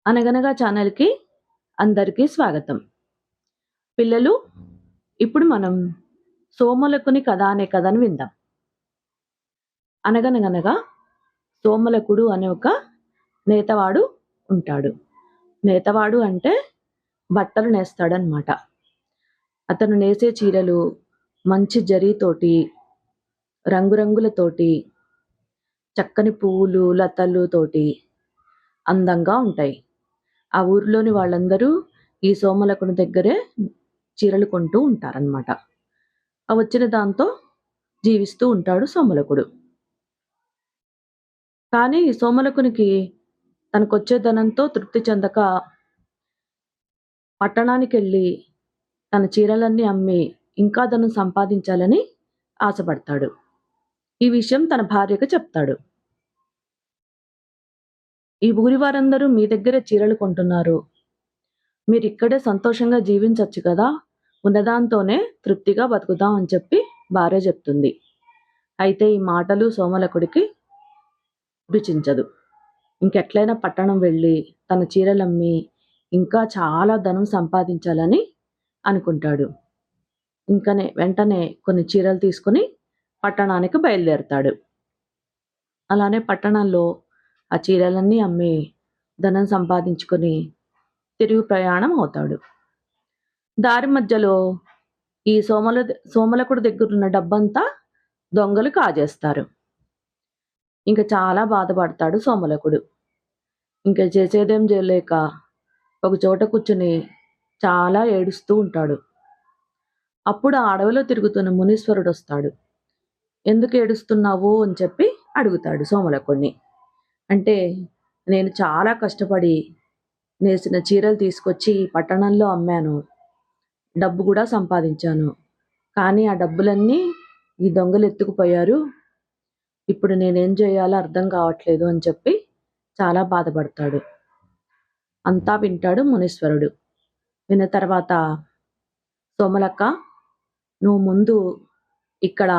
అనగనగా ఛానల్‌కి అందరికీ స్వాగతం. పిల్లలు, ఇప్పుడు మనం 'సోమలకుని కథ' అనే కథను విందాం. అనగనగనగా సోమలకుడు అనే ఒక నేతవాడు ఉంటాడు. నేతవాడు అంటే బట్టలు నేస్తాడనమాట. అతను నేసే చీరలు మంచి జరీతోటి, రంగురంగులతోటి, చక్కని పువ్వులు, లతలు తోటి అందంగా ఉంటాయి. ఆ ఊరిలోని వాళ్ళందరూ ఈ సోమలకుని దగ్గరే చీరలు కొంటూ ఉంటారనమాట. ఆ వచ్చిన దాంతో జీవిస్తూ ఉంటాడు సోమలకుడు. కానీ ఈ సోమలకునికి తనకొచ్చే ధనంతో తృప్తి చెందక పట్టణానికెళ్ళి తన చీరలన్నీ అమ్మి ఇంకా ధనం సంపాదించాలని ఆశపడతాడు. ఈ విషయం తన భార్యకు చెప్తాడు. "ఈ ఊరి వారందరూ మీ దగ్గరే చీరలు కొంటున్నారు. మీరిక్కడే సంతోషంగా జీవించొచ్చు కదా! ఉన్నదాంతోనే తృప్తిగా బతుకుదాం" అని చెప్పి భార్య చెప్తుంది. అయితే ఈ మాటలు సోమలకుడికి రుచించదు. ఇంకెట్లైనా పట్టణం వెళ్ళి తన చీరలమ్మి ఇంకా చాలా ధనం సంపాదించాలని అనుకుంటాడు. వెంటనే కొన్ని చీరలు తీసుకొని పట్టణానికి బయలుదేరతాడు. అలానే పట్టణంలో ఆ చీరలన్నీ అమ్మి ధనం సంపాదించుకొని తిరుగు ప్రయాణం అవుతాడు. దారి మధ్యలో ఈ సోమలకుడి దగ్గరున్న డబ్బంతా దొంగలు కాజేస్తారు. ఇంక చాలా బాధపడతాడు సోమలకుడు. ఇంక చేసేదేం చేయలేక ఒక చోట కూర్చుని చాలా ఏడుస్తూ ఉంటాడు. అప్పుడు ఆ అడవిలో తిరుగుతున్న మునీశ్వరుడొస్తాడు. "ఎందుకు ఏడుస్తున్నావు?" అని చెప్పి అడుగుతాడు సోమలకుడిని. అంటే, "నేను చాలా కష్టపడి నేసిన చీరలు తీసుకొచ్చి పట్టణంలో అమ్మాను. డబ్బు గూడా సంపాదించాను. కానీ ఆ డబ్బులన్నీ ఈ దొంగలు ఎత్తుకుపోయారు. ఇప్పుడు నేనేం చేయాలో అర్థం కావట్లేదు" అని చెప్పి చాలా బాధపడతాడు. అంతా వింటాడు మునీశ్వరుడు. విన్న తర్వాత, "సోమలక్క, నువ్వు ముందు ఇక్కడ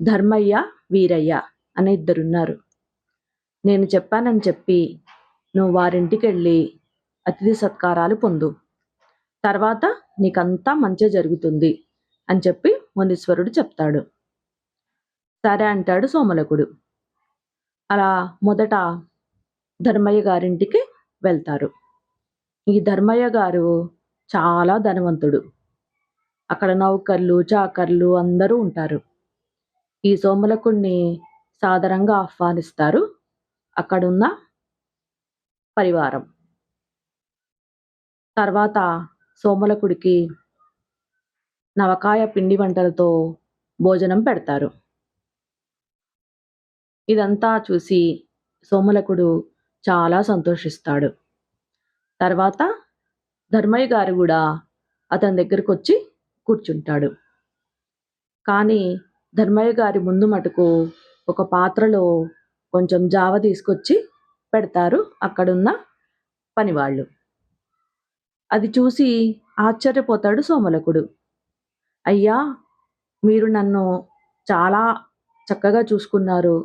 ధర్మయ్య, వీరయ్య అనే ఇద్దరున్నారు. నేను చెప్పానని చెప్పి నువ్వు వారింటికెళ్ళి అతిథి సత్కారాలు పొందు. తర్వాత నీకంతా మంచే జరుగుతుంది" అని చెప్పి మునీశ్వరుడు చెప్తాడు. సరే అంటాడు సోమలకుడు. అలా మొదట ధర్మయ్య గారింటికి వెళ్తారు. ఈ ధర్మయ్య గారు చాలా ధనవంతుడు. అక్కడ నౌకర్లు, చాకర్లు అందరూ ఉంటారు. ఈ సోమలకుడిని సాదరంగా ఆహ్వానిస్తారు అక్కడున్న పరివారం. తర్వాత సోమలకుడికి నవకాయ పిండి వంటలతో భోజనం పెడతారు. ఇదంతా చూసి సోమలకుడు చాలా సంతోషిస్తాడు. తర్వాత ధర్మయ్య గారు గూడా అతని దగ్గరకొచ్చి కూర్చుంటాడు. కానీ ధర్మయ్య గారి ముందు మటుకు ఒక పాత్రలో కొంచెం జావ తీసుకొచ్చి పెడతారు అక్కడున్న పనివాళ్ళు. అది చూసి ఆశ్చర్యపోతాడు సోమలకుడు. "అయ్యా! మీరు నన్ను చాలా చక్కగా చూసుకున్నారు.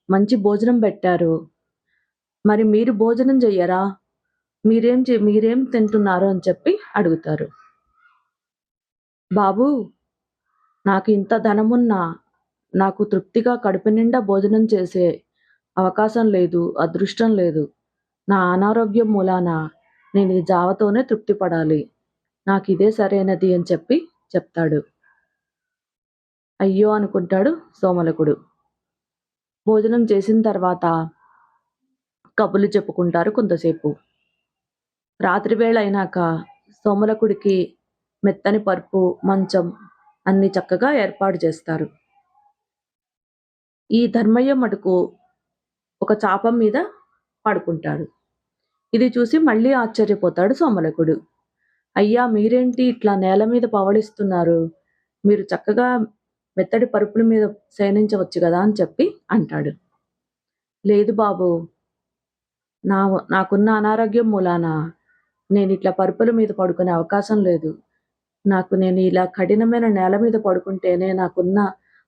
మంచి భోజనం పెట్టారు. మరి మీరు భోజనం చెయ్యరా? మీరేం తింటున్నారు?" అని చెప్పి అడుగుతారు. "బాబూ! నాకు ఇంత ధనమున్నా నాకు తృప్తిగా కడుపు నిండా భోజనం చేసే అవకాశం లేదు, అదృష్టం లేదు. నా అనారోగ్యం మూలాన నేను ఈ జావతోనే తృప్తి పడాలి. నాకిదే సరైనది" అని చెప్పి చెప్తాడు. అయ్యో! అనుకుంటాడు సోమలకుడు. భోజనం చేసిన తర్వాత కబుర్లు చెప్పుకుంటారు కొంతసేపు. రాత్రి వేళ అయినాక సోమలకుడికి మెత్తని పరుపు, మంచం అన్నీ చక్కగా ఏర్పాటు చేస్తారు. ఈ ధర్మయ్య మటుకు ఒక చాప మీద పడుకుంటాడు. ఇది చూసి మళ్ళీ ఆశ్చర్యపోతాడు సోమలకుడు. "అయ్యా! మీరేంటి ఇట్లా నేల మీద పవళిస్తున్నారు? మీరు చక్కగా మెత్తటి పరుపుల మీద శయనించవచ్చు గదా!" అని చెప్పి అంటాడు. "లేదు బాబూ! నాకున్న అనారోగ్యం మూలాన నేనిట్లా పరుపుల మీద పడుకునే అవకాశం లేదు. నేను ఇలా కఠినమైన నేల మీద పడుకుంటేనే నాకున్న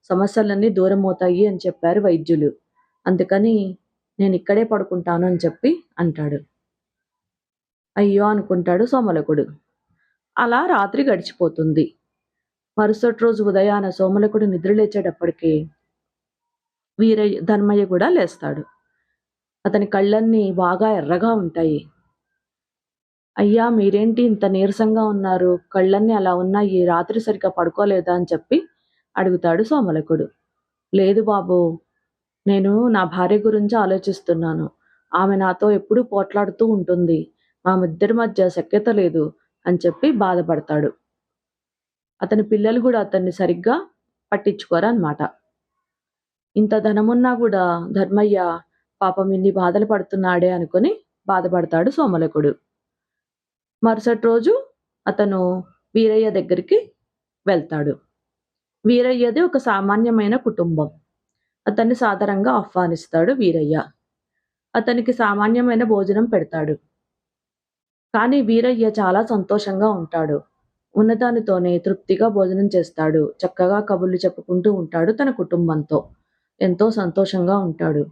సమస్యలన్నీ దూరమవుతాయి" అని చెప్పారు వైద్యులు. అందుకని నేనిక్కడే పడుకుంటాను అని చెప్పి అంటాడు. అయ్యో అనుకుంటాడు సోమలకుడు. అలా రాత్రి గడిచిపోతుంది. మరుసటి రోజు ఉదయాన సోమలకుడు నిద్రలేచేటప్పటికి ధర్మయ్య కూడా లేస్తాడు. అతని కళ్ళన్నీ బాగా ఎర్రగా ఉంటాయి. అయ్యా మీరేంటి ఇంత నీరసంగా ఉన్నారు? కళ్ళన్నీ అలా ఉన్నాయి. రాత్రి సరిగ్గా పడుకోలేదా? అని చెప్పి అడుగుతాడు సోమలకుడు. లేదు బాబూ! నేను నా భార్య గురించి ఆలోచిస్తున్నాను. ఆమె నాతో ఎప్పుడూ పోట్లాడుతూ ఉంటుంది. మామిద్దరి మధ్య సఖ్యత లేదు అని చెప్పి బాధపడతాడు. అతని పిల్లలు గూడా అతన్ని సరిగ్గా పట్టించుకోరనమాట. ఇంత ధనమున్నా గూడా ధర్మయ్య పాపం ఇన్ని బాధలు పడుతున్నాడే అనుకొని బాధపడతాడు సోమలకుడు. మరుసటి రోజు అతను వీరయ్య దగ్గరికి వెళ్తాడు. వీరయ్యది ఒక సామాన్యమైన కుటుంబం. అతన్ని సాదరంగా ఆహ్వానిస్తాడు వీరయ్య. అతనికి సామాన్యమైన భోజనం పెడతాడు. కానీ వీరయ్య చాలా సంతోషంగా ఉంటాడు. ఉన్నదానితోనే తృప్తిగా భోజనం చేస్తాడు. చక్కగా కబుర్లు చెప్పుకుంటూ ఉంటాడు తన కుటుంబంతో. ఎంతో సంతోషంగా ఉంటాడు.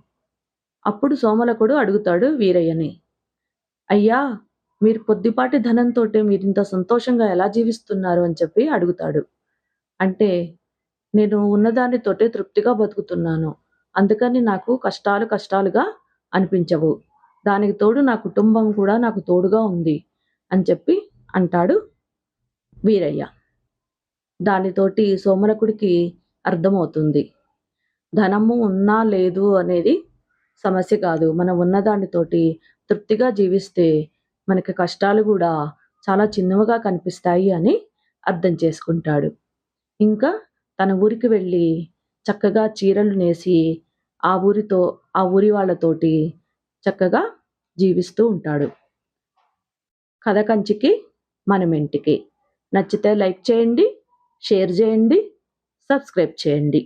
అప్పుడు సోమలకుడు అడుగుతాడు వీరయ్యని, "అయ్యా! మీరు కొద్దిపాటి ధనంతోటే మీరింత సంతోషంగా ఎలా జీవిస్తున్నారు?" అని చెప్పి అడుగుతాడు. అంటే, "నేను ఉన్నదానితోటే తృప్తిగా బతుకుతున్నాను. అందుకని నాకు కష్టాలు కష్టాలుగా అనిపించవు. దానికి తోడు నా కుటుంబం కూడా నాకు తోడుగా ఉంది" అని చెప్పి అంటాడు వీరయ్య. దానితోటి సోమలకుడికి అర్థమవుతుంది. ధనము ఉన్నా లేదు అనేది సమస్య కాదు. మనం ఉన్నదానితోటి తృప్తిగా జీవిస్తే మనకి కష్టాలు గూడా చాలా చిన్నవిగా కనిపిస్తాయి అని అర్థం చేసుకుంటాడు. ఇంకా తన ఊరికి వెళ్ళి చక్కగా చీరలు నేసి ఆ ఊరి వాళ్ళతోటి చక్కగా జీవిస్తూ ఉంటాడు. కథ కంచికి మనమింటికి. నచ్చితే లైక్ చేయండి, షేర్ చేయండి, సబ్స్క్రైబ్ చేయండి.